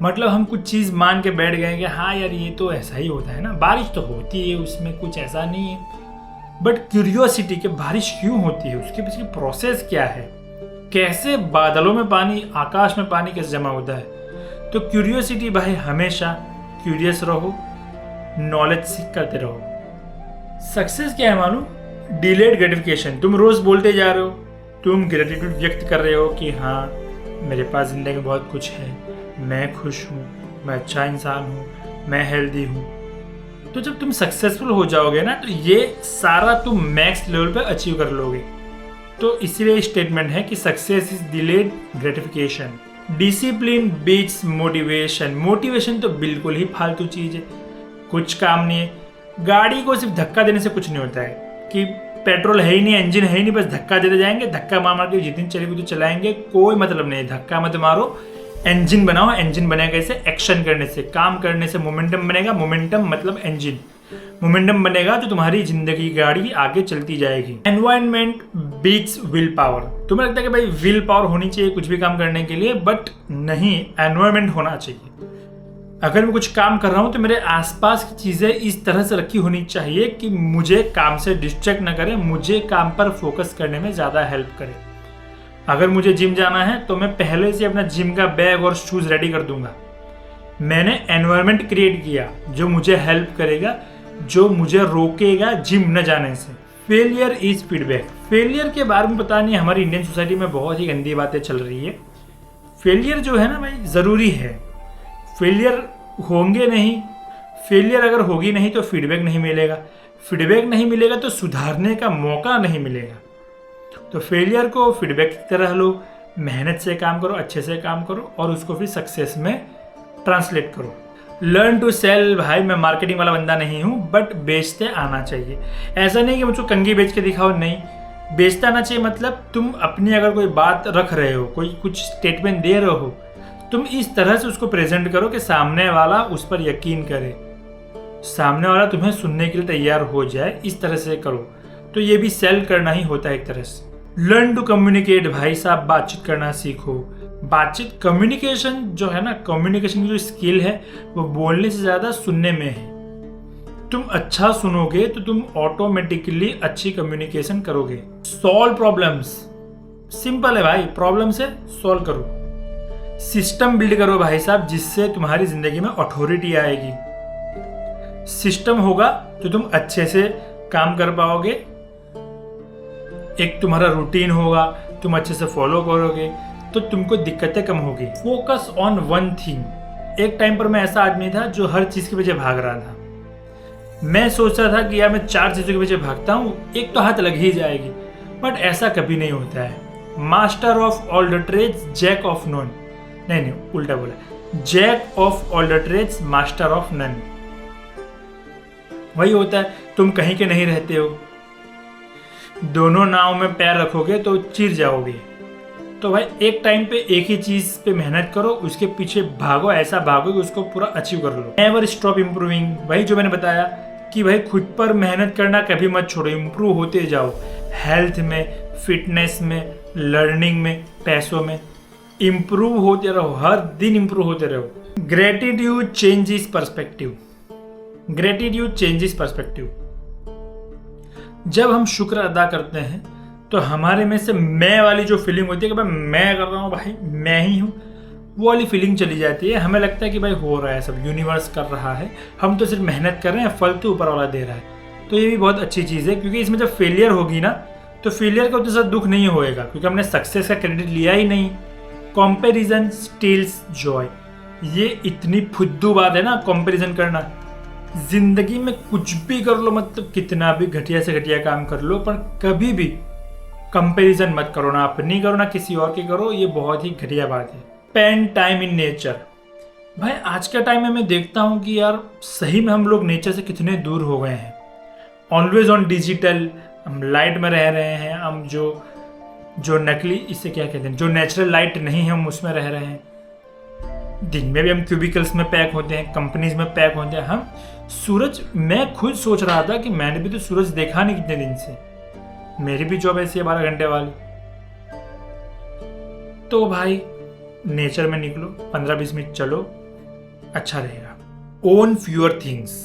मतलब हम कुछ चीज़ मान के बैठ गए कि हाँ यार ये तो ऐसा ही होता है ना, बारिश तो होती है उसमें कुछ ऐसा नहीं है, बट क्यूरियोसिटी कि बारिश क्यों होती है, उसके पीछे प्रोसेस क्या है, कैसे बादलों में पानी, आकाश में पानी कैसे जमा होता है। तो क्यूरियोसिटी भाई, हमेशा क्यूरियस रहो, नॉलेज सीख करते रहो। सक्सेस क्या है मालूम? Delayed gratification. तुम रोज बोलते जा रहे हो, तुम ग्रेटिट्यूड व्यक्त कर रहे हो कि हाँ मेरे पास जिंदगी में बहुत कुछ है, मैं खुश हूँ, मैं अच्छा इंसान हूँ, मैं हेल्दी हूँ, तो जब तुम सक्सेसफुल हो जाओगे ना तो ये सारा तुम मैक्स लेवल पे अचीव कर लोगे। तो इसीलिए स्टेटमेंट है कि success is delayed gratification. Discipline beats motivation. Motivation तो बिल्कुल ही फालतू चीज है, कुछ काम नहीं है। गाड़ी को सिर्फ धक्का देने से कुछ नहीं होता है कि पेट्रोल है ही नहीं, इंजन है ही नहीं, बस धक्का देते जाएंगे, धक्का मार मार के जितनी चलेगी तो चलाएंगे, कोई मतलब नहीं। धक्का मत मारो, इंजन बनाओ। इंजन बनेगा कैसे? एक्शन करने से, काम करने से मोमेंटम बनेगा। मोमेंटम मतलब इंजन। मोमेंटम बनेगा तो तुम्हारी जिंदगी की गाड़ी आगे चलती जाएगी। Environment beats willpower. तुम्हें लगता है कि भाई विल पावर होनी चाहिए कुछ भी काम करने के लिए, बट नहीं, एनवायरनमेंट होना चाहिए। अगर मैं कुछ काम कर रहा हूं तो मेरे आसपास की चीजें इस तरह से रखी होनी चाहिए कि मुझे काम से डिस्ट्रैक्ट ना करे, मुझे काम पर फोकस करने में ज्यादा हेल्प करे। अगर मुझे जिम जाना है तो मैं पहले से अपना जिम का बैग और शूज रेडी कर दूंगा। मैंने एनवायरनमेंट क्रिएट किया जो मुझे हेल्प करेगा, जो मुझे रोकेगा जिम न जाने से। Failure is feedback. फेलियर के बारे में पता नहीं, हमारी इंडियन सोसाइटी में बहुत ही गंदी बातें चल रही है। फेलियर जो है ना भाई ज़रूरी है। फेलियर होंगे नहीं, फेलियर अगर होगी नहीं तो फीडबैक नहीं मिलेगा, फीडबैक नहीं मिलेगा तो सुधारने का मौका नहीं मिलेगा। तो फेलियर को फीडबैक की तरह लो, मेहनत से काम करो, अच्छे से काम करो और उसको फिर सक्सेस में ट्रांसलेट करो। Learn to sell. भाई मैं मार्केटिंग वाला बंदा नहीं हूँ, बट बेचते आना चाहिए। ऐसा नहीं कि मुझको कंघी बेच के दिखाओ, नहीं, बेचते आना चाहिए। मतलब तुम अपनी अगर कोई बात रख रहे हो, कोई कुछ स्टेटमेंट दे रहे हो, तुम इस तरह से उसको प्रेजेंट करो कि सामने वाला उस पर यकीन करे, सामने वाला तुम्हें सुनने के लिए तैयार हो जाए। इस तरह से करो तो ये भी सेल करना ही होता है एक तरह से। Learn to communicate. भाई साहब बातचीत करना सीखो। बातचीत, कम्युनिकेशन जो है ना, कम्युनिकेशन की जो स्किल है वो बोलने से ज़्यादा सुनने में है। तुम अच्छा सुनोगे तो तुम ऑटोमेटिकली अच्छी कम्युनिकेशन करोगे। Solve problems. सिंपल है भाई, प्रॉब्लम से सॉल्व करो। सिस्टम बिल्ड करो भाई साहब, जिससे तुम्हारी जिंदगी में अथॉरिटी आएगी। सिस्टम होगा तो तुम अच्छे से काम कर पाओगे। एक तुम्हारा रूटीन होगा, तुम अच्छे से फॉलो करोगे तो तुमको दिक्कतें कम होगी। Focus on one thing. एक टाइम पर मैं ऐसा आदमी था जो हर चीज के पीछे भाग रहा था। मैं सोच रहा था कि यार मैं 4 चीजों के पीछे भागता हूँ, एक तो हाथ लग ही जाएगी, बट ऐसा कभी नहीं होता है। Master of all the trades, jack of none. नहीं, उल्टा बोला, jack of all the trades, master of none. वही होता है, तुम कहीं के नहीं रहते हो, दोनों नाव में पैर रखोगे तो चिर जाओगे। तो भाई एक टाइम पे एक ही चीज पे मेहनत करो, उसके पीछे भागो, ऐसा भागो कि उसको पूरा अचीव कर लो। Never stop improving. भाई जो मैंने बताया कि भाई खुद पर मेहनत करना कभी मत छोड़ो, इम्प्रूव होते जाओ। हेल्थ में, फिटनेस में, लर्निंग में, पैसों में इम्प्रूव होते रहो, हर दिन इम्प्रूव होते रहो। Gratitude changes perspective. Gratitude changes perspective. जब हम शुक्र अदा करते हैं तो हमारे में से मैं वाली जो फीलिंग होती है कि भाई मैं कर रहा हूँ, भाई मैं ही हूँ, वो वाली फीलिंग चली जाती है। हमें लगता है कि भाई हो रहा है सब, यूनिवर्स कर रहा है, हम तो सिर्फ मेहनत कर रहे हैं, फल तो ऊपर वाला दे रहा है। तो ये भी बहुत अच्छी चीज़ है, क्योंकि इसमें जब फेलियर होगी ना तो फेलियर का उतना सा दुख नहीं होएगा, क्योंकि हमने सक्सेस का क्रेडिट लिया ही नहीं। Comparison steals joy. ये इतनी फुद्दू बात है ना, कंपैरिजन करना। जिंदगी में कुछ भी कर लो, मतलब कितना भी घटिया से घटिया काम कर लो, पर कभी भी कंपैरिजन मत करो, ना अपनी करो ना किसी और की करो, ये बहुत ही घटिया बात है। Spend time in nature. भाई आज के टाइम में मैं देखता हूँ कि यार सही में हम लोग नेचर से कितने दूर हो गए हैं। ऑलवेज ऑन डिजिटल, हम लाइट में रह रहे हैं, हम जो नकली, इससे क्या कहते हैं, जो नेचुरल लाइट नहीं है हम उसमें रह रहे हैं। दिन में भी हम क्यूबिकल्स में पैक होते हैं, कंपनीज में पैक होते हैं। हम सूरज, मैं खुद सोच रहा था कि मैंने भी तो सूरज देखा नहीं कितने दिन से, मेरी भी जॉब ऐसी है 12 घंटे वाली। तो भाई नेचर में निकलो, 15-20 मिनट चलो, अच्छा रहेगा। Own fewer things.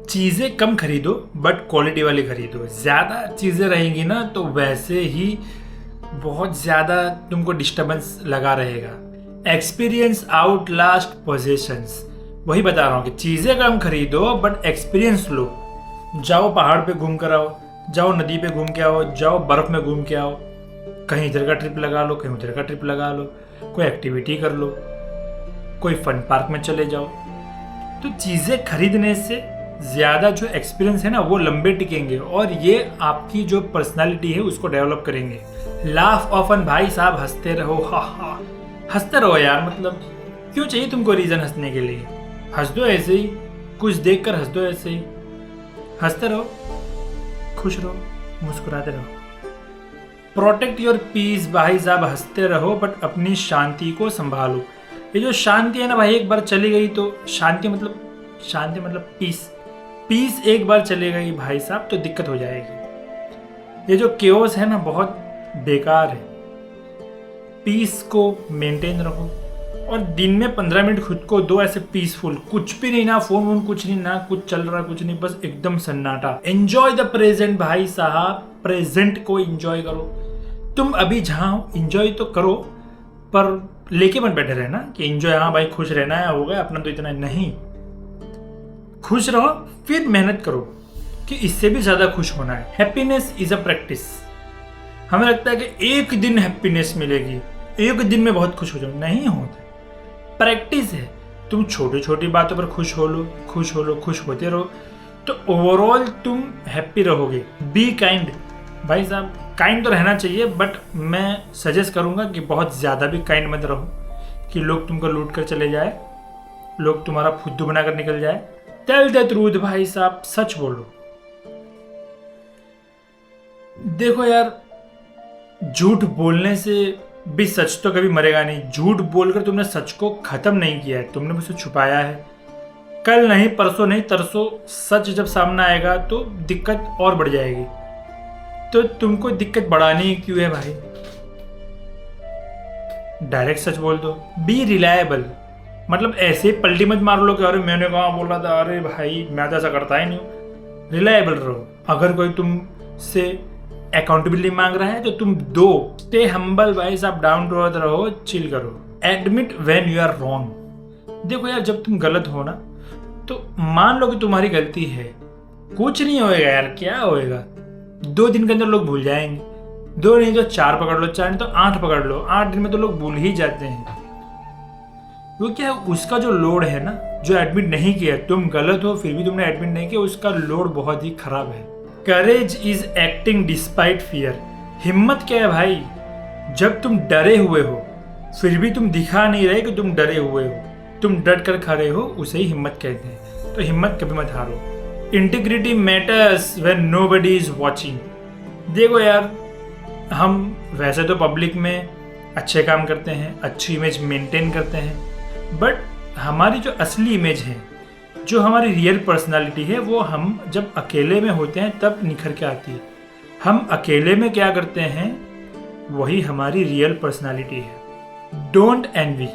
चीजें कम खरीदो बट क्वालिटी वाली खरीदो। ज्यादा चीजें रहेंगी ना तो वैसे ही बहुत ज्यादा तुमको डिस्टर्बेंस लगा रहेगा। Experience out last possessions. वही बता रहा हूँ कि चीजें कम खरीदो बट एक्सपीरियंस लो। जाओ पहाड़ पे घूम कर आओ, जाओ नदी पे घूम के आओ, जाओ बर्फ में घूम के आओ, कहीं इधर का ट्रिप लगा लो, कहीं उधर का ट्रिप लगा लो, कोई एक्टिविटी कर लो, कोई फन पार्क में चले जाओ। तो चीज़ें खरीदने से ज़्यादा जो एक्सपीरियंस है ना वो लंबे टिकेंगे और ये आपकी जो पर्सनालिटी है उसको डेवलप करेंगे। लाफ ऑफन भाई साहब, हंसते रहो, हा हा हंसते रहो यार। मतलब क्यों चाहिए तुमको रीज़न हंसने के लिए? हंस दो ऐसे ही, कुछ देख कर हंस दो ऐसे ही, हंसते रहो, खुश रहो, मुस्कुराते रहो। प्रोटेक्ट योर पीस भाई साहब, हंसते रहो बट अपनी शांति को संभालो। ये जो शांति है ना भाई, एक बार चली गई तो शांति मतलब पीस एक बार चली गई भाई साहब तो दिक्कत हो जाएगी। ये जो केओस है ना बहुत बेकार है। पीस को मेंटेन रखो और दिन में 15 मिनट खुद को दो ऐसे पीसफुल, कुछ भी नहीं, ना फोन वोन कुछ नहीं, ना कुछ चल रहा कुछ नहीं, बस एकदम सन्नाटा। एंजॉय द प्रेजेंट भाई साहब, प्रेजेंट को एंजॉय करो। तुम अभी जहाँ हो एंजॉय तो करो, पर लेके मत बैठे रहना कि एंजॉय, हाँ भाई खुश रहना है, हो गया अपना तो इतना नहीं। खुश रहो फिर मेहनत करो कि इससे भी ज्यादा खुश होना है। Happiness is a practice. हमें लगता है कि एक दिन हैप्पीनेस मिलेगी, एक दिन में बहुत खुश हो जाऊं, नहीं होता। प्रैक्टिस है। तुम छोटी छोटी बातों पर खुश होते रहो तो ओवरऑल तुम हैप्पी रहोगे। बी काइंड भाई साहब, काइंड तो रहना चाहिए बट मैं सजेस्ट करूंगा कि बहुत ज़्यादा भी काइंड मत रहो कि लोग तुमको लूट कर चले जाए, लोग तुम्हारा फुद्दू बनाकर निकल जाए। टेल द ट्रूथ भाई साहब, सच बोलो। देखो यार, झूठ बोलने से भी सच तो कभी मरेगा नहीं। झूठ बोलकर तुमने सच को खत्म नहीं किया है, तुमने उसे छुपाया है। कल नहीं, परसों नहीं, तरसों सच जब सामने आएगा तो दिक्कत और बढ़ जाएगी। तो तुमको दिक्कत बढ़ानी क्यों है भाई? डायरेक्ट सच बोल दो। बी रिलायबल, मतलब ऐसे पलटी मत मार लो कि अरे मैंने कहाँ बोला था, अरे भाई मैं तो ऐसा करता ही नहीं हूँ। रिलायबल रहो। अगर कोई तुमसे अकाउंटेबिलिटी मांग रहा है तो तुम दो। स्टे हम्बल भाई साहब, डाउन टू अर्थ रहो, चिल करो। Admit when you are wrong. देखो यार, जब तुम गलत हो ना तो मान लो कि तुम्हारी गलती है, कुछ नहीं होएगा यार, क्या होएगा? 2 दिन के अंदर लोग भूल जाएंगे। 2 नहीं तो 4 पकड़ लो, 4 नहीं तो 8 पकड़ लो। 8 दिन में तो लोग भूल ही जाते हैं। वो क्या है, उसका जो लोड है ना, जो एडमिट नहीं किया, तुम गलत हो फिर भी तुमने एडमिट नहीं किया, उसका लोड बहुत ही खराब है। Courage is acting despite fear. हिम्मत क्या है भाई? जब तुम डरे हुए हो फिर भी तुम दिखा नहीं रहे कि तुम डरे हुए हो, तुम डट कर खड़े हो, उसे ही हिम्मत कहते हैं। तो हिम्मत कभी मत हारो। Integrity matters when nobody is watching. देखो यार, हम वैसे तो पब्लिक में अच्छे काम करते हैं, अच्छी इमेज मेंटेन करते हैं, बट हमारी जो असली इमेज है, जो हमारी रियल पर्सनालिटी है, वो हम जब अकेले में होते हैं तब निखर के आती है। हम अकेले में क्या करते हैं वही हमारी रियल पर्सनालिटी है। Don't envy.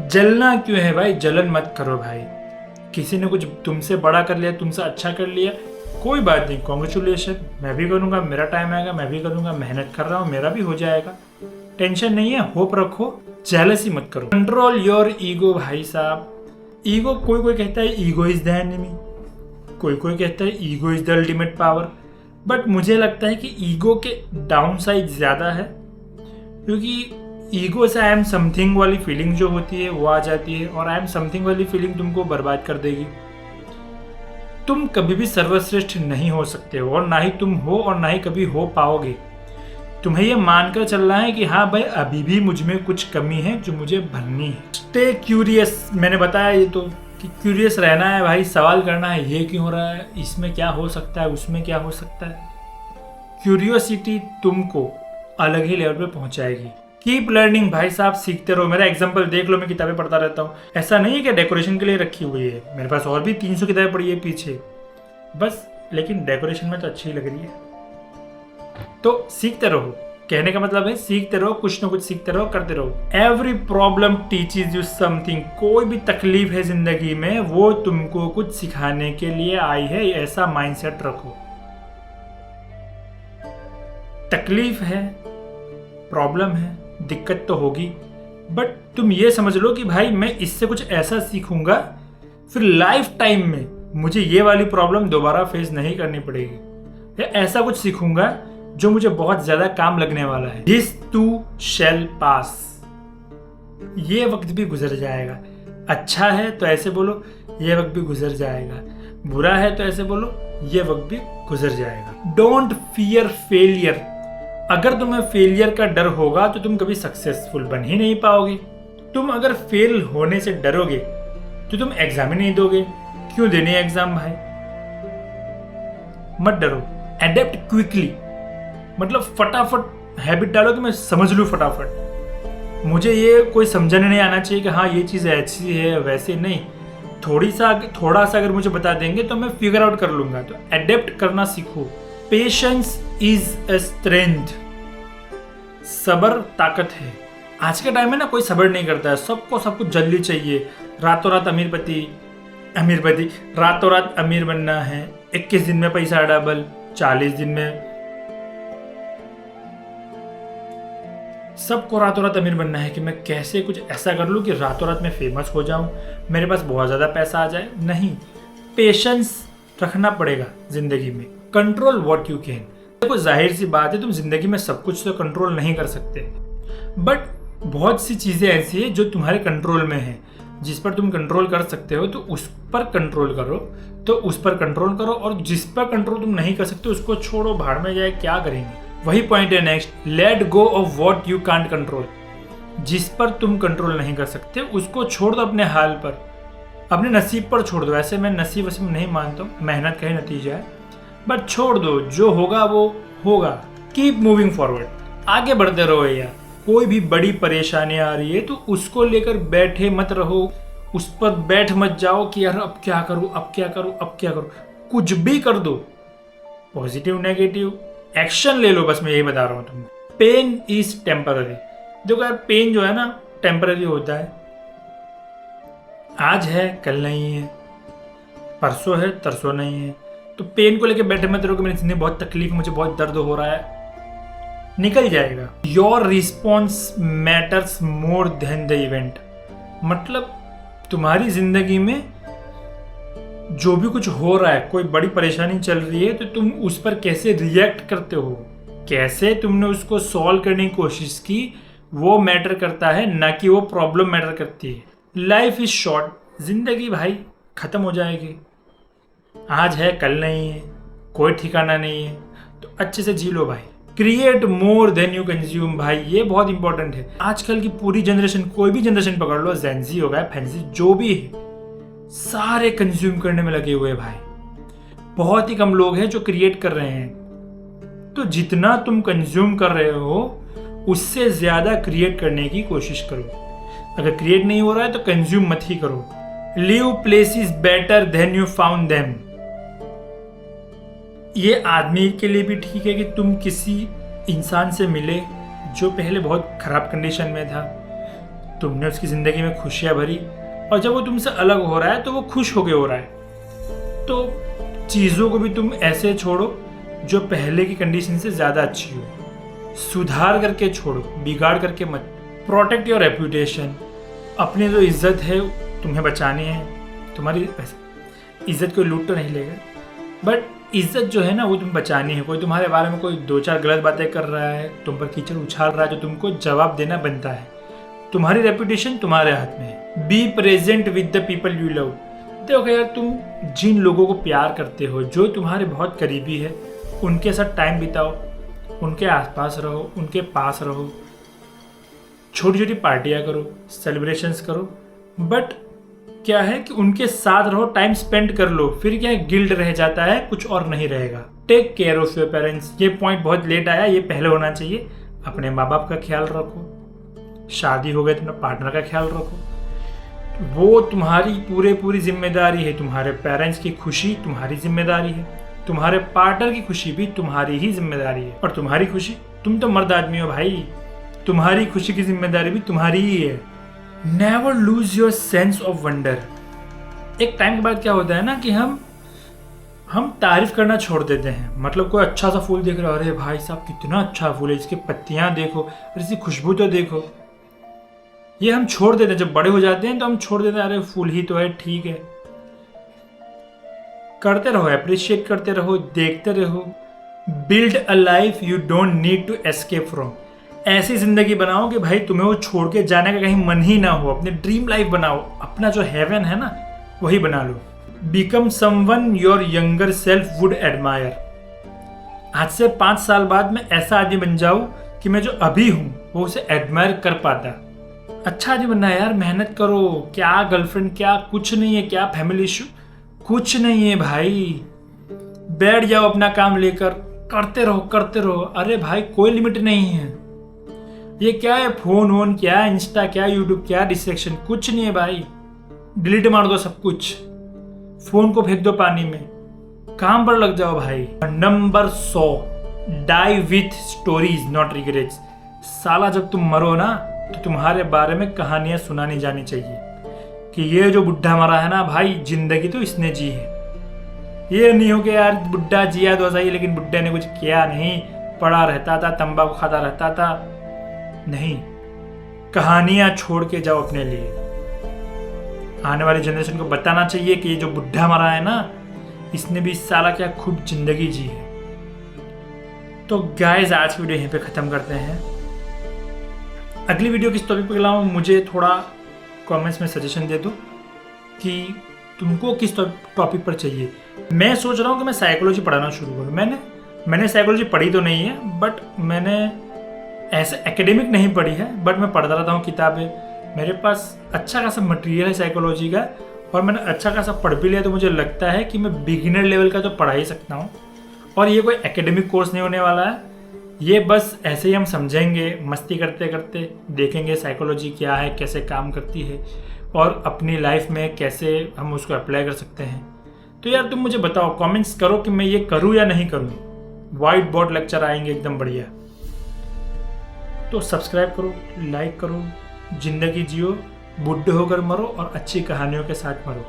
जलना क्यों है भाई? जलन मत करो भाई। किसी ने कुछ तुमसे बड़ा कर लिया, तुमसे अच्छा कर लिया, कोई बात नहीं, कॉन्ग्रेचुलेशन, मैं भी करूँगा, मेरा टाइम आएगा, मैं भी करूँगा, मेहनत कर रहा हूँ, मेरा भी हो जाएगा। टेंशन नहीं है, होप रखो, जेलसी मत करो। कंट्रोल योर ईगो भाई साहब। ईगो, कोई कहता है ईगो इज द एनिमी, कोई कहता है ego is the ultimate power, but मुझे लगता है कि ईगो के डाउन साइड ज़्यादा है, क्योंकि ईगो से आई एम समथिंग वाली फीलिंग जो होती है वो आ जाती है, और आई एम समथिंग वाली फीलिंग तुमको बर्बाद कर देगी। तुम कभी भी सर्वश्रेष्ठ नहीं हो सकते हो, और ना ही तुम हो और ना ही कभी हो पाओगे। तुम्हें ये मानकर चलना है कि हाँ भाई, अभी भी मुझ में कुछ कमी है जो मुझे भरनी है। Stay curious. मैंने बताया ये तो कि क्यूरियस रहना है भाई, सवाल करना है, ये क्यों हो रहा है, इसमें क्या हो सकता है, उसमें क्या हो सकता है। क्यूरियोसिटी तुमको अलग ही लेवल पे पहुंचाएगी। कीप लर्निंग भाई साहब, सीखते रहो। मेरा एग्जाम्पल देख लो, मैं किताबें पढ़ता रहता हूँ। ऐसा नहीं है कि डेकोरेशन के लिए रखी हुई है, मेरे पास और भी 300 किताबें पड़ी है पीछे, बस लेकिन डेकोरेशन में तो अच्छी लग रही है। तो सीखते रहो, कहने का मतलब है सीखते रहो, कुछ ना कुछ सीखते रहो, करते रहो। Every problem teaches you something. कोई भी तकलीफ है जिंदगी में, वो तुमको कुछ सिखाने के लिए आई है, ऐसा माइंडसेट रखो। तकलीफ है, प्रॉब्लम है, दिक्कत तो होगी, बट तुम ये समझ लो कि भाई मैं इससे कुछ ऐसा सीखूंगा, फिर लाइफ टाइम में मुझे ये वाली प्रॉब्लम दोबारा फेस नहीं करनी पड़ेगी, या ऐसा कुछ सीखूंगा जो मुझे बहुत ज्यादा काम लगने वाला है। दिस टू शैल पास। ये वक्त भी गुजर जाएगा। अच्छा है तो ऐसे बोलो ये वक्त भी गुजर जाएगा, बुरा है तो ऐसे बोलो ये वक्त भी गुजर जाएगा। Don't fear failure. अगर तुम्हें फेलियर का डर होगा तो तुम कभी सक्सेसफुल बन ही नहीं पाओगे। तुम अगर फेल होने से डरोगे तो तुम एग्जाम ही नहीं दोगे। क्यों देने एग्जाम भाई? मत डरो। एडेप्ट क्विकली, मतलब फटाफट हैबिट डालो कि मैं समझ लूँ फटाफट। मुझे ये कोई समझाने नहीं आना चाहिए कि हाँ ये चीज़ ऐसी है वैसे नहीं। थोड़ा सा अगर मुझे बता देंगे तो मैं फिगर आउट कर लूंगा। तो एडेप्ट करना सीखो। Patience is a strength. सब्र ताकत है। आज के टाइम में ना कोई सब्र नहीं करता है, सबको सब कुछ जल्दी चाहिए। रातों रात अमीरपति, रातों रात अमीर बनना है, 21 दिन में पैसा डबल, 40 दिन में। सबको रातों रात अमीर बनना है कि मैं कैसे कुछ ऐसा कर लूं कि रातों रात में फेमस हो जाऊं, मेरे पास बहुत ज़्यादा पैसा आ जाए। नहीं, पेशेंस रखना पड़ेगा जिंदगी में। Control what you can. देखो जाहिर सी बात है तुम जिंदगी में सब कुछ तो कंट्रोल नहीं कर सकते, बट बहुत सी चीज़ें ऐसी है जो तुम्हारे कंट्रोल में है, जिस पर तुम कंट्रोल कर सकते हो तो उस पर कंट्रोल करो, और जिस पर कंट्रोल तुम नहीं कर सकते उसको छोड़ो, भाड़ में जाए, क्या करेंगे। वही पॉइंट है next, let go of what you can't control. जिस पर तुम कंट्रोल नहीं कर सकते उसको छोड़ दो अपने हाल पर, अपने नसीब पर छोड़ दो। ऐसे मैं नसीब वसीब नहीं मानता हूँ, मेहनत का ही नतीजा है, बट छोड़ दो, जो होगा वो होगा। कीप मूविंग फॉरवर्ड, आगे बढ़ते रहो यार। कोई भी बड़ी परेशानी आ रही है तो उसको लेकर बैठे मत रहो, उस पर बैठ मत जाओ कि यार अब क्या करूँ। कुछ भी कर दो, पॉजिटिव नेगेटिव एक्शन ले लो, बस मैं यही बता रहा हूँ तुम्हें। Pain is temporary. देखो यार पेन जो है ना टेम्पररी होता है। आज है कल नहीं है, परसों है तरसों नहीं है। तो पेन को लेकर बैठे मत रहो कि मेरी जिंदगी बहुत तकलीफ, मुझे बहुत दर्द हो रहा है, निकल जाएगा। Your response matters more than the event. मतलब तुम्हारी जिंदगी में जो भी कुछ हो रहा है, कोई बड़ी परेशानी चल रही है तो तुम उस पर कैसे रिएक्ट करते हो, कैसे तुमने उसको सॉल्व करने की कोशिश की, वो मैटर करता है, ना कि वो प्रॉब्लम मैटर करती है। लाइफ इज शॉर्ट, जिंदगी भाई खत्म हो जाएगी। आज है कल नहीं है, कोई ठिकाना नहीं है, तो अच्छे से जी लो भाई। Create more than you consume. भाई ये बहुत इंपॉर्टेंट है। आजकल की पूरी जनरेशन, कोई भी जनरेशन पकड़ लो, जेनजी हो गया, फैंसी, जो भी है, सारे कंज्यूम करने में लगे हुए भाई। बहुत ही कम लोग हैं जो क्रिएट कर रहे हैं। तो जितना तुम कंज्यूम कर रहे हो उससे ज्यादा क्रिएट करने की कोशिश करो। अगर क्रिएट नहीं हो रहा है तो कंज्यूम मत ही करो। Leave places better than you found them. ये आदमी के लिए भी ठीक है कि तुम किसी इंसान से मिले जो पहले बहुत खराब कंडीशन में था, तुमने उसकी जिंदगी में खुशियां भरी, और जब वो तुमसे अलग हो रहा है तो वो खुश होके हो रहा है। तो चीज़ों को भी तुम ऐसे छोड़ो जो पहले की कंडीशन से ज़्यादा अच्छी हो। सुधार करके छोड़ो, बिगाड़ करके मत। Protect your reputation. अपनी जो इज्जत है तुम्हें बचानी है। तुम्हारी इज्जत कोई लूट तो नहीं लेगा, बट इज्जत जो है ना वो तुम्हें बचानी है। कोई तुम्हारे बारे में कोई 2-4 गलत बातें कर रहा है, तुम पर कीचड़ उछाल रहा है, जो तुमको जवाब देना बनता है। तुम्हारी रेपुटेशन तुम्हारे हाथ में है। Be present with the people you love. देखो यार तुम जिन लोगों को प्यार करते हो, जो तुम्हारे बहुत करीबी है, उनके साथ टाइम बिताओ, उनके आसपास रहो, उनके पास रहो, छोटी छोटी पार्टियाँ करो, सेलिब्रेशंस करो, बट क्या है कि उनके साथ रहो, टाइम स्पेंड कर लो। फिर क्या है, गिल्ट रह जाता है, कुछ और नहीं रहेगा। Take care of your parents. ये पॉइंट बहुत लेट आया, ये पहले होना चाहिए। अपने माँ बाप का ख्याल रखो, शादी हो गई तो अपने पार्टनर का ख्याल रखो, वो तुम्हारी पूरी जिम्मेदारी है। तुम्हारे पेरेंट्स की खुशी तुम्हारी जिम्मेदारी है, तुम्हारे पार्टनर की खुशी भी तुम्हारी ही जिम्मेदारी है। और तुम्हारी खुशी, तुम तो मर्द आदमी हो भाई, तुम्हारी खुशी की जिम्मेदारी भी तुम्हारी ही है। Never lose your sense of wonder. एक टाइम के बाद क्या होता है ना कि हम तारीफ करना छोड़ देते हैं। मतलब कोई अच्छा सा फूल देख रहा है, अरे भाई साहब कितना अच्छा फूल है, इसकी पत्तियां देखो, और इसकी खुशबू तो देखो। ये हम छोड़ देते हैं। जब बड़े हो जाते हैं तो हम छोड़ देते हैं, अरे फूल ही तो है, ठीक है। करते रहो, अप्रिशिएट करते रहो, देखते रहो। Build a life you don't need to escape from. ऐसी जिंदगी बनाओ कि भाई तुम्हें वो छोड़ के जाने का कहीं मन ही ना हो। अपनी ड्रीम लाइफ बनाओ, अपना जो हेवन है ना वही बना लो। Become someone your younger self would admire. आज से 5 साल बाद मैं ऐसा आदमी बन जाऊं कि मैं जो अभी हूं वो उसे एडमायर कर पाता। अच्छा आदमी बनना है यार, मेहनत करो। क्या गर्लफ्रेंड, क्या कुछ नहीं है, क्या फैमिली इशू, कुछ नहीं है भाई। बैठ जाओ अपना काम लेकर, करते रहो करते रहो। अरे भाई कोई लिमिट नहीं है। ये क्या है, फोन वोन क्या, इंस्टा क्या, यूट्यूब क्या, डिस्ट्रैक्शन कुछ नहीं है भाई। डिलीट मार दो सब कुछ, फोन को फेंक दो पानी में, काम पर लग जाओ भाई। Number 100, die with stories not regrets. साला जब तुम मरो ना तो तुम्हारे बारे में कहानियां सुनानी जानी चाहिए कि ये जो बुढ़ा मरा है ना भाई, जिंदगी तो इसने जी है। ये नहीं हो कि यार बुढ़ा जिया तो सही लेकिन बुढ़े ने कुछ किया नहीं, पड़ा रहता था, तंबाकू खाता रहता था। नहीं, कहानियां छोड़ के जाओ अपने लिए। आने वाली जनरेशन को बताना चाहिए कि ये जो बुढ़ा मरा है ना, इसने भी साला क्या खूब जिंदगी जी है। तो गाइस आज की वीडियो यहीं पे ख़त्म करते हैं। अगली वीडियो किस टॉपिक पे लाऊं, मुझे थोड़ा कमेंट्स में सजेशन दे दो कि तुमको किस टॉपिक पर चाहिए। मैं सोच रहा हूँ कि मैं साइकोलॉजी पढ़ाना शुरू करूँ। मैंने साइकोलॉजी पढ़ी तो नहीं है, बट मैंने ऐसे एकेडमिक नहीं पढ़ी है, बट मैं पढ़ता रहता हूँ किताबें। मेरे पास अच्छा खासा मटेरियल है साइकोलॉजी का और मैंने अच्छा खासा पढ़ भी लिया, तो मुझे लगता है कि मैं बिगिनर लेवल का तो पढ़ा ही सकता हूँ। और ये कोई एकेडमिक कोर्स नहीं होने वाला है, ये बस ऐसे ही हम समझेंगे, मस्ती करते करते देखेंगे साइकोलॉजी क्या है, कैसे काम करती है और अपनी लाइफ में कैसे हम उसको अप्लाई कर सकते हैं। तो यार तुम मुझे बताओ, कमेंट्स करो कि मैं ये करूँ या नहीं करूँ। वाइट बोर्ड लेक्चर आएंगे एकदम बढ़िया। तो सब्सक्राइब करो, लाइक करो, जिंदगी जियो, बुढ़े होकर मरो और अच्छी कहानियों के साथ मरो।